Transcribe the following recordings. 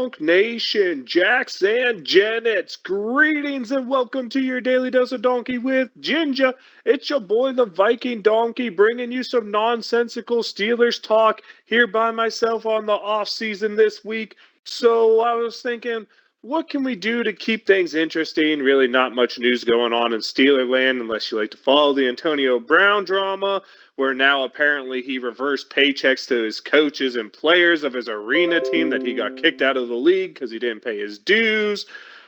Donk Nation, Jax and Janets, greetings and welcome to your daily dose of donkey with Ginger. It's your boy, the Viking Donkey, bringing you some nonsensical Steelers talk here by myself on the off season this week. So I was thinking, what can we do to keep things interesting? Really, not much news going on in Steeler land unless you like to follow the Antonio Brown drama, where now apparently he reversed paychecks to his coaches and players of his arena team that he got kicked out of the league because he didn't pay his dues.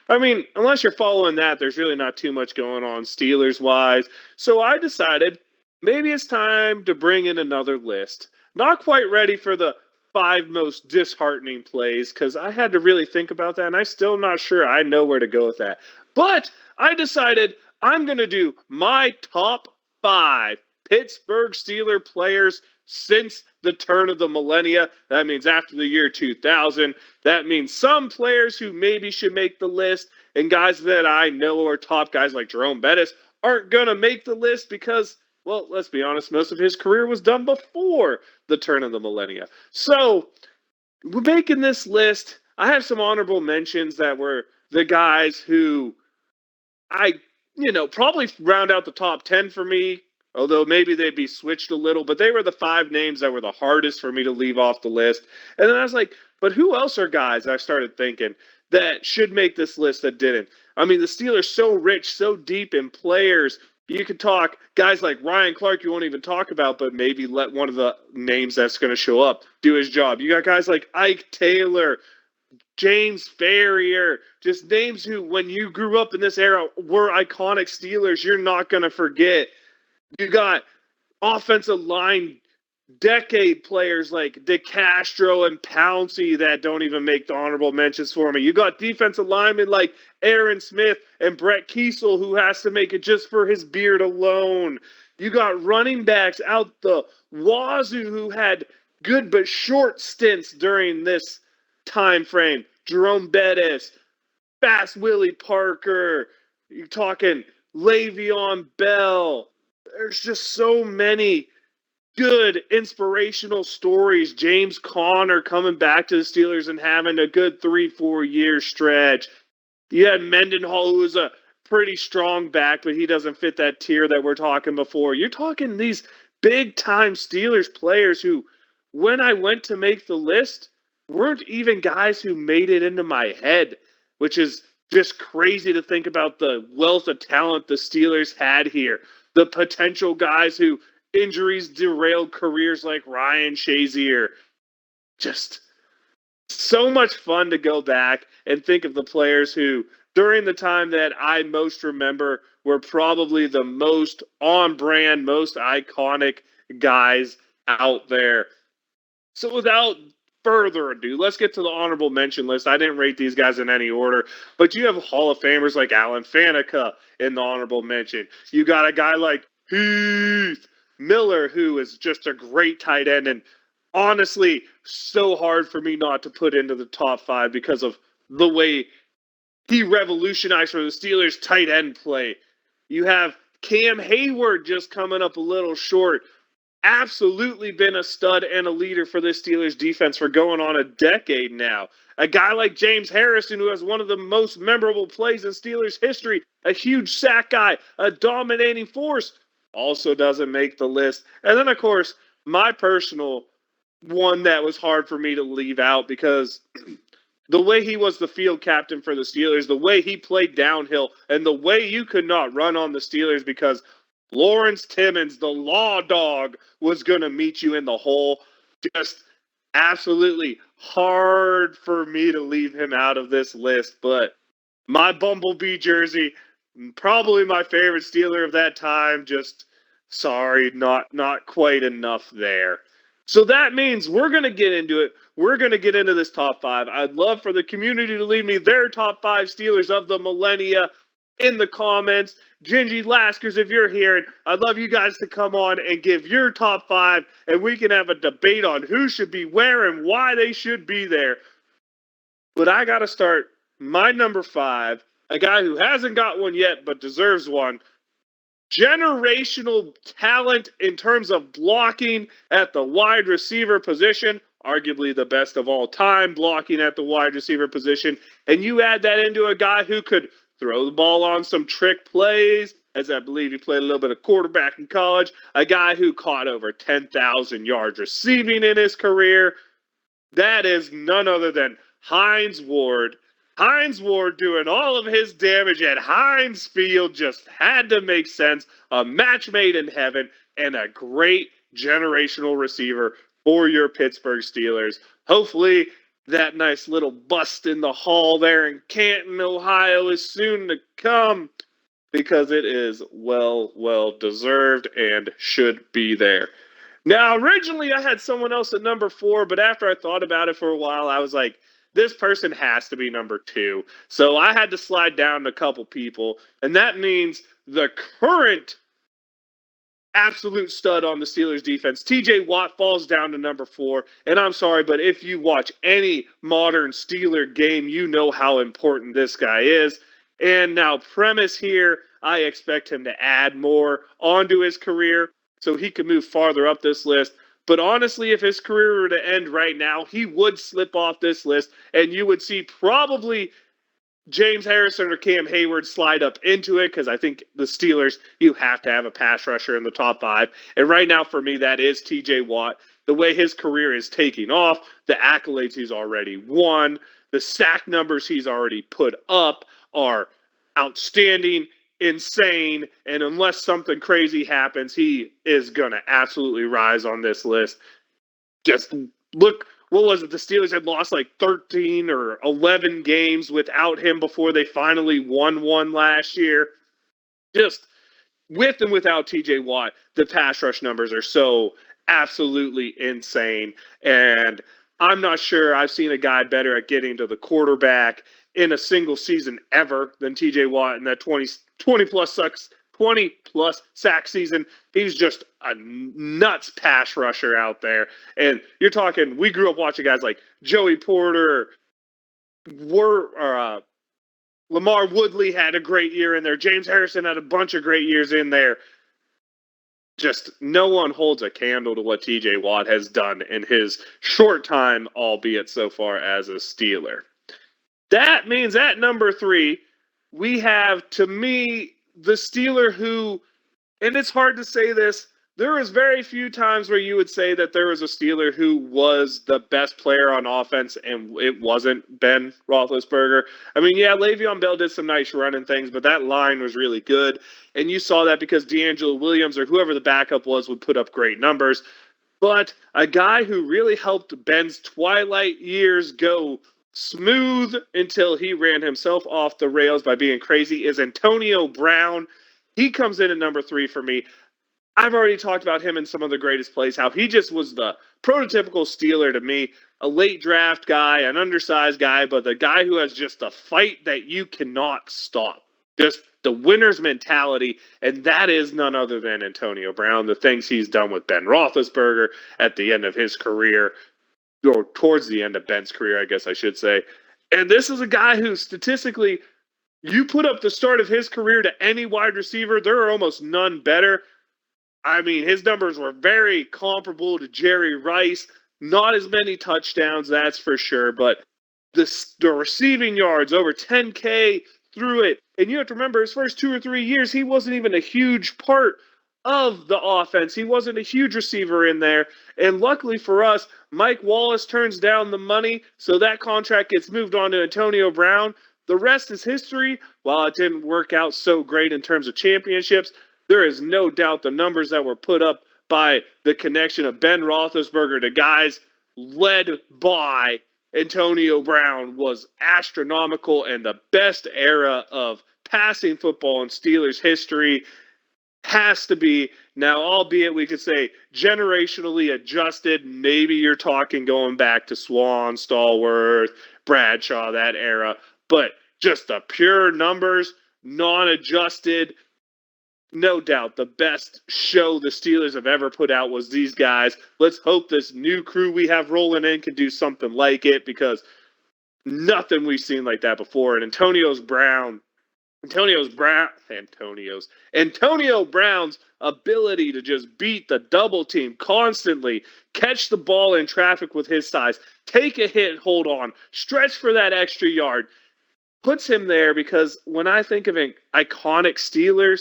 I mean, unless you're following that, there's really not too much going on Steelers wise. So I decided maybe it's time to bring in another list. Not quite ready for the 5 most disheartening plays because I had to really think about that, and I'm still not sure I know where to go with that. But I decided I'm going to do my top 5 Pittsburgh Steelers players since the turn of the millennia. That means after the year 2000. That means some players who maybe should make the list, and guys that I know are top guys like Jerome Bettis aren't going to make the list because, well, let's be honest, most of his career was done before the turn of the millennia. So, we're making this list. I have some honorable mentions that were the guys who I, probably round out the top 10 for me, although maybe they'd be switched a little, but they were the 5 names that were the hardest for me to leave off the list. And then I was like, but who else are guys, I started thinking, that should make this list that didn't? I mean, the Steelers so rich, so deep in players. You could talk guys like Ryan Clark, you won't even talk about, but maybe let one of the names that's going to show up do his job. You got guys like Ike Taylor, James Ferrier, just names who, when you grew up in this era, were iconic Steelers. You're not going to forget. You got offensive line decade players like DeCastro and Pouncey that don't even make the honorable mentions for me. You got defensive linemen like Aaron Smith and Brett Kiesel, who has to make it just for his beard alone. You got running backs out the wazoo who had good but short stints during this time frame. Jerome Bettis, Fast Willie Parker, you're talking Le'Veon Bell. There's just so many good inspirational stories. James Conner coming back to the Steelers and having a good 3-4 year stretch. You had Mendenhall, who was a pretty strong back, but he doesn't fit that tier that we're talking before. You're talking these big time Steelers players who, when I went to make the list, weren't even guys who made it into my head, which is just crazy to think about the wealth of talent the Steelers had here. The potential guys who injuries derailed careers like Ryan Shazier. Just so much fun to go back and think of the players who, during the time that I most remember, were probably the most on brand, most iconic guys out there. So without further ado, let's get to the honorable mention list. I didn't rate these guys in any order, but you have Hall of Famers like Alan Faneca in the honorable mention. You got a guy like Heath Miller, who is just a great tight end, and honestly, so hard for me not to put into the top 5 because of the way he revolutionized for the Steelers tight end play. You have Cam Hayward just coming up a little short. Absolutely been a stud and a leader for this Steelers defense for going on a decade now. A guy like James Harrison, who has one of the most memorable plays in Steelers history, a huge sack guy, a dominating force, also doesn't make the list. And then, of course, my personal one that was hard for me to leave out because the way he was the field captain for the Steelers, the way he played downhill, and the way you could not run on the Steelers because Lawrence Timmons, the law dog, was going to meet you in the hole. Just absolutely hard for me to leave him out of this list. But my Bumblebee jersey, probably my favorite Steeler of that time. Just sorry, not quite enough there. So that means we're going to get into it. We're going to get into this top 5. I'd love for the community to leave me their top 5 Steelers of the millennia in the comments. Gingy Laskers, if you're here, I'd love you guys to come on and give your top 5, and we can have a debate on who should be where and why they should be there. But I got to start my number 5, a guy who hasn't got one yet but deserves one. Generational talent in terms of blocking at the wide receiver position, arguably the best of all time, blocking at the wide receiver position. And you add that into a guy who could throw the ball on some trick plays, as I believe he played a little bit of quarterback in college, a guy who caught over 10,000 yards receiving in his career. That is none other than Hines Ward. Hines Ward doing all of his damage at Heinz Field just had to make sense. A match made in heaven and a great generational receiver for your Pittsburgh Steelers. Hopefully, that nice little bust in the hall there in Canton, Ohio is soon to come because it is well deserved and should be there. Now, originally I had someone else at number 4, but after I thought about it for a while, I was like, this person has to be number 2. So I had to slide down a couple people, and that means the current absolute stud on the Steelers defense, TJ Watt, falls down to number 4. And I'm sorry, but if you watch any modern Steeler game, you know how important this guy is. And now, premise here, I expect him to add more onto his career so he could move farther up this list. But honestly, if his career were to end right now, he would slip off this list, and you would see probably James Harrison or Cam Hayward slide up into it because I think the Steelers, you have to have a pass rusher in the top 5. And right now, for me, that is TJ Watt. The way his career is taking off, the accolades he's already won, the sack numbers he's already put up are outstanding, insane. And unless something crazy happens, he is going to absolutely rise on this list. Just look, what was it? The Steelers had lost like 13 or 11 games without him before they finally won one last year. Just with and without TJ Watt, the pass rush numbers are so absolutely insane. And I'm not sure I've seen a guy better at getting to the quarterback in a single season ever than TJ Watt in that 20 plus sack season. He's just a nuts pass rusher out there. And you're talking, we grew up watching guys like Joey Porter, Lamar Woodley had a great year in there. James Harrison had a bunch of great years in there. Just no one holds a candle to what TJ Watt has done in his short time, albeit so far as a Steeler. That means at number 3, we have, to me, the Steeler who, and it's hard to say this, there was very few times where you would say that there was a Steeler who was the best player on offense and it wasn't Ben Roethlisberger. I mean, yeah, Le'Veon Bell did some nice running things, but that line was really good. And you saw that because D'Angelo Williams or whoever the backup was would put up great numbers. But a guy who really helped Ben's twilight years go smooth until he ran himself off the rails by being crazy is Antonio Brown. He comes in at number 3 for me. I've already talked about him in some of the greatest plays, how he just was the prototypical Steeler to me, a late draft guy, an undersized guy, but the guy who has just a fight that you cannot stop. Just the winner's mentality, and that is none other than Antonio Brown, the things he's done with Ben Roethlisberger at the end of his career, or towards the end of Ben's career, I guess I should say. And this is a guy who statistically, you put up the start of his career to any wide receiver, there are almost none better. I mean, his numbers were very comparable to Jerry Rice. Not as many touchdowns, that's for sure, but the receiving yards, over 10K through it. And you have to remember, his first 2 or 3 years, he wasn't even a huge part of the offense. He wasn't a huge receiver in there. And luckily for us, Mike Wallace turns down the money, so that contract gets moved on to Antonio Brown. The rest is history. While it didn't work out so great in terms of championships, there is no doubt the numbers that were put up by the connection of Ben Roethlisberger to guys led by Antonio Brown was astronomical, and the best era of passing football in Steelers history has to be now, albeit we could say generationally adjusted. Maybe you're talking going back to Swan, Stallworth, Bradshaw, that era, but just the pure numbers, non-adjusted. No doubt the best show the Steelers have ever put out was these guys. Let's hope this new crew we have rolling in can do something like it, because nothing we've seen like that before. And Antonio Brown, Antonio Brown's ability to just beat the double team constantly, catch the ball in traffic with his size, take a hit, hold on, stretch for that extra yard, puts him there because when I think of iconic Steelers,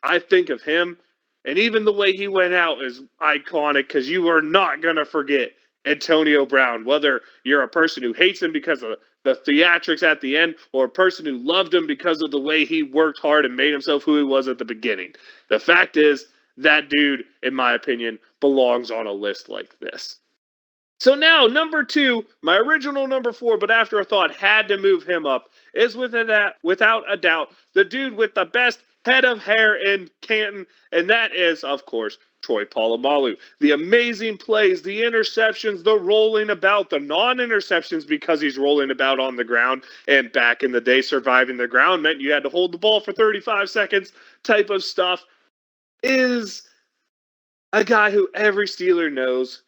I think of him. And even the way he went out is iconic because you are not going to forget Antonio Brown, whether you're a person who hates him because of the theatrics at the end or a person who loved him because of the way he worked hard and made himself who he was at the beginning. The fact is, that dude, in my opinion, belongs on a list like this. So now, number two, my original number four, but after a thought, had to move him up, is without a doubt the dude with the best head of hair in Canton, and that is, of course, Troy Polamalu. The amazing plays, the interceptions, the rolling about, the non-interceptions because he's rolling about on the ground, and back in the day, surviving the ground meant you had to hold the ball for 35 seconds type of stuff, is a guy who every Steelers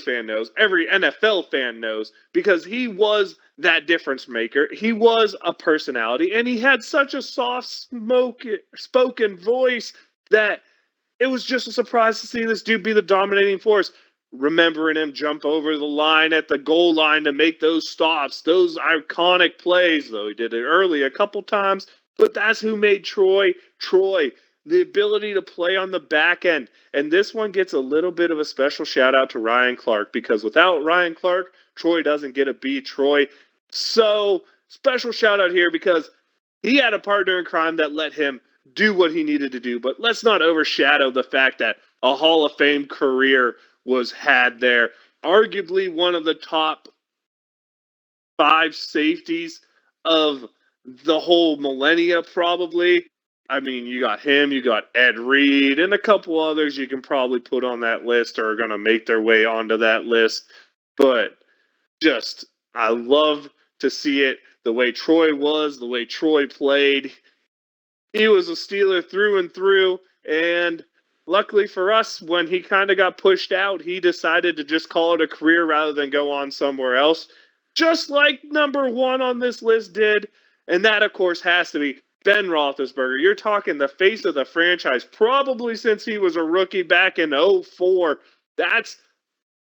fan knows, every NFL fan knows, because he was that difference maker. He was a personality, and he had such a spoken voice that it was just a surprise to see this dude be the dominating force. Remembering him jump over the line at the goal line to make those stops, those iconic plays, though he did it early a couple times, but that's who made Troy. The ability to play on the back end. And this one gets a little bit of a special shout out to Ryan Clark because without Ryan Clark, Troy doesn't get a B. Troy. So, special shout out here because he had a partner in crime that let him do what he needed to do. But let's not overshadow the fact that a Hall of Fame career was had there. Arguably one of the top five safeties of the whole millennia, probably. I mean, you got him, you got Ed Reed, and a couple others you can probably put on that list or are going to make their way onto that list. But just, I love to see it the way Troy was, the way Troy played. He was a Steeler through and through. And luckily for us, when he kind of got pushed out, he decided to just call it a career rather than go on somewhere else, just like number one on this list did. And that, of course, has to be Ben Roethlisberger. You're talking the face of the franchise, probably since he was a rookie back in '04. That's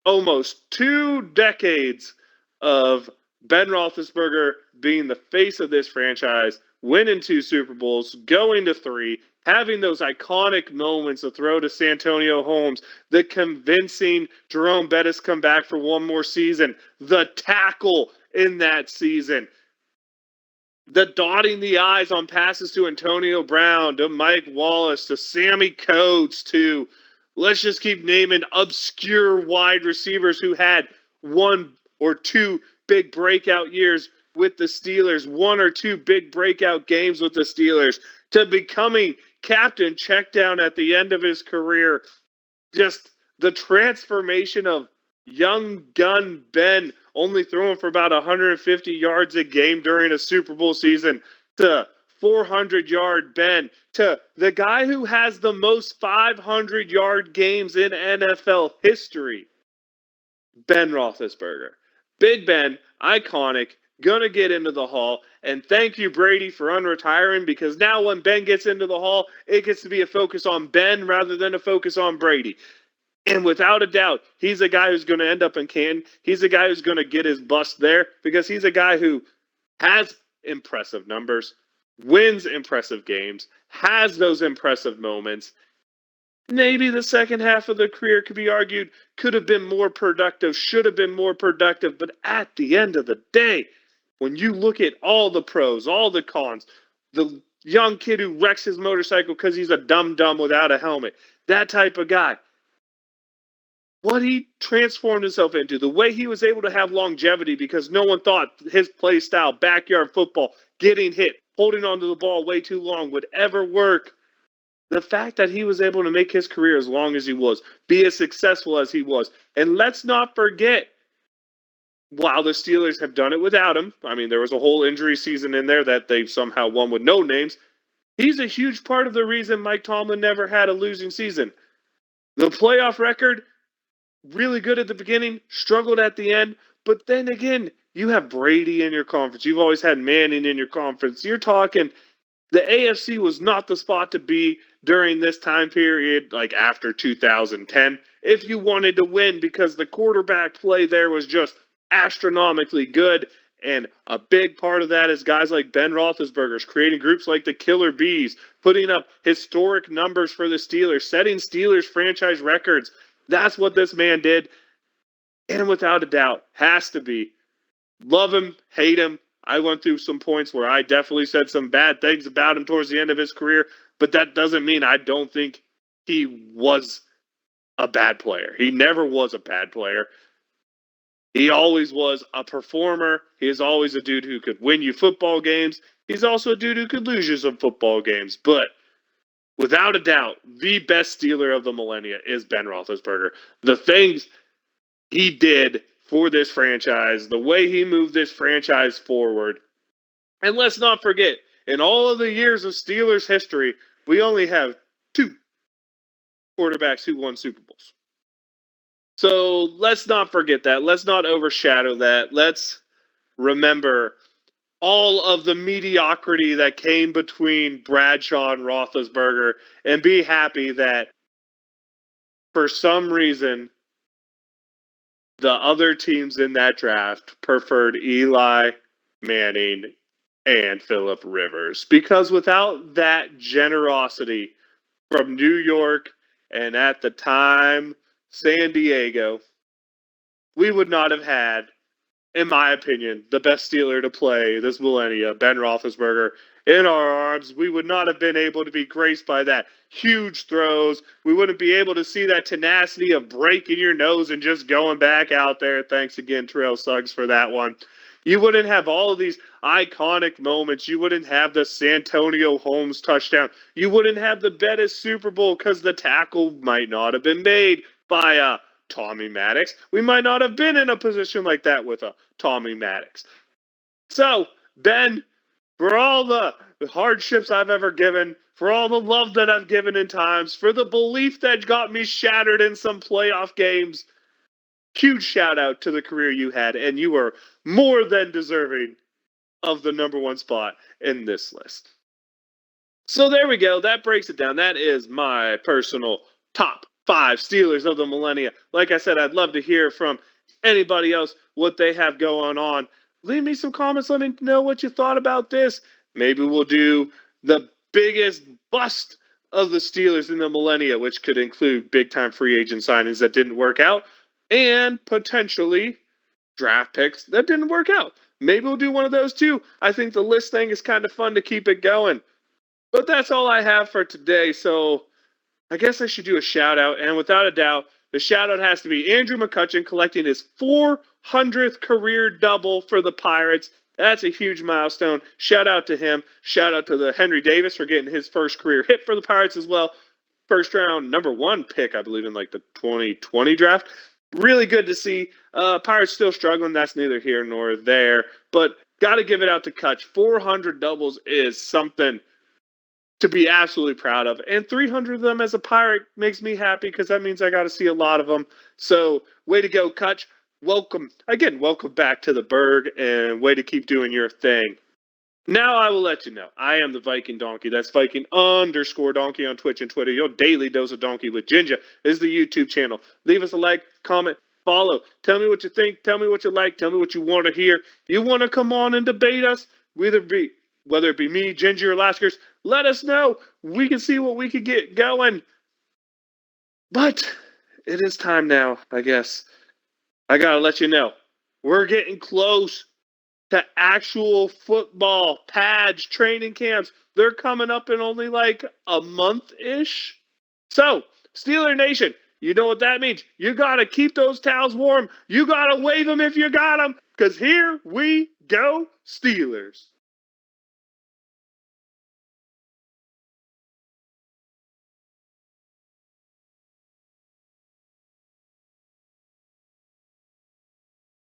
almost 2 decades of Ben Roethlisberger being the face of this franchise, winning 2 Super Bowls, going to 3, having those iconic moments to throw to Santonio Holmes, the convincing Jerome Bettis come back for one more season, the tackle in that season, the dotting the I's on passes to Antonio Brown, to Mike Wallace, to Sammy Coates, to let's just keep naming obscure wide receivers who had 1 or 2 big breakout years with the Steelers, 1 or 2 big breakout games with the Steelers, to becoming captain check down at the end of his career. Just the transformation of young gun Ben only throwing for about 150 yards a game during a Super Bowl season to 400-yard Ben to the guy who has the most 500-yard games in NFL history, Ben Roethlisberger. Big Ben, iconic, gonna get into the Hall. And thank you, Brady, for unretiring because now when Ben gets into the Hall, it gets to be a focus on Ben rather than a focus on Brady. And without a doubt, he's a guy who's going to end up in Canton. He's a guy who's going to get his bust there because he's a guy who has impressive numbers, wins impressive games, has those impressive moments. Maybe the second half of the career could be argued could have been more productive, should have been more productive. But at the end of the day, when you look at all the pros, all the cons, the young kid who wrecks his motorcycle because he's a dumb without a helmet, that type of guy, what he transformed himself into, the way he was able to have longevity because no one thought his play style, backyard football, getting hit, holding onto the ball way too long would ever work. The fact that he was able to make his career as long as he was, be as successful as he was. And let's not forget, while the Steelers have done it without him, I mean, there was a whole injury season in there that they somehow won with no names. He's a huge part of the reason Mike Tomlin never had a losing season. The playoff record, really good at the beginning, struggled at the end. But then again, you have Brady in your conference. You've always had Manning in your conference. You're talking The AFC was not the spot to be during this time period, like after 2010, if you wanted to win, because the quarterback play there was just astronomically good. And a big part of that is guys like Ben Roethlisberger's creating groups like the Killer Bees, putting up historic numbers for the Steelers, setting Steelers franchise records. That's what this man did. And without a doubt, has to be. Love him, hate him. I went through some points where I definitely said some bad things about him towards the end of his career, but that doesn't mean I don't think he was a bad player. He never was a bad player. He always was a performer. He is always a dude who could win you football games. He's also a dude who could lose you some football games. But without a doubt, the best Steeler of the millennia is Ben Roethlisberger. The things he did for this franchise, the way he moved this franchise forward. And let's not forget, in all of the years of Steelers history, we only have 2 quarterbacks who won Super Bowls. So let's not forget that. Let's not overshadow that. Let's remember all of the mediocrity that came between Bradshaw and Roethlisberger and be happy that for some reason the other teams in that draft preferred Eli Manning and Philip Rivers. Because without that generosity from New York and at the time San Diego, we would not have had, in my opinion, the best Steeler to play this millennia, Ben Roethlisberger, in our arms. We would not have been able to be graced by that huge throws. We wouldn't be able to see that tenacity of breaking your nose and just going back out there. Thanks again, Terrell Suggs, for that one. You wouldn't have all of these iconic moments. You wouldn't have the Santonio Holmes touchdown. You wouldn't have the Bettis Super Bowl because the tackle might not have been made by Tommy Maddox. We might not have been in a position like that with a Tommy Maddox. So, Ben, for all the hardships I've ever given, for all the love that I've given in times, for the belief that got me shattered in some playoff games, huge shout out to the career you had, and you are more than deserving of the number 1 spot in this list. So there we go. That breaks it down. That is my personal top 5 Steelers of the millennia. Like I said, I'd love to hear from anybody else what they have going on. Leave me some comments. Let me know what you thought about this. Maybe we'll do the biggest bust of the Steelers in the millennia, which could include big-time free agent signings that didn't work out and potentially draft picks that didn't work out. Maybe we'll do one of those too. I think the list thing is kind of fun to keep it going. But that's all I have for today. So I guess I should do a shout out. And without a doubt, the shout out has to be Andrew McCutcheon collecting his 400th career double for the Pirates. That's a huge milestone. Shout out to him. Shout out to the Henry Davis for getting his first career hit for the Pirates as well. First round, number 1 pick, I believe, in like the 2020 draft. Really good to see. Pirates still struggling. That's neither here nor there. But got to give it out to Kutch. 400 doubles is something to be absolutely proud of. And 300 of them as a Pirate makes me happy because that means I got to see a lot of them. So way to go, Kutch. Welcome. Again, welcome back to the Berg, and way to keep doing your thing. Now I will let you know. I am the Viking Donkey. That's Viking_Donkey on Twitch and Twitter. Your daily dose of donkey with Ginger is the YouTube channel. Leave us a like, comment, follow. Tell me what you think. Tell me what you like. Tell me what you want to hear. You want to come on and debate us? Whether it be me, Ginger, or Laskers, let us know. We can see what we can get going. But it is time now, I guess. I got to let you know. We're getting close to actual football pads, training camps. They're coming up in only like a month-ish. So, Steeler Nation, you know what that means. You got to keep those towels warm. You got to wave them if you got them. Because here we go, Steelers.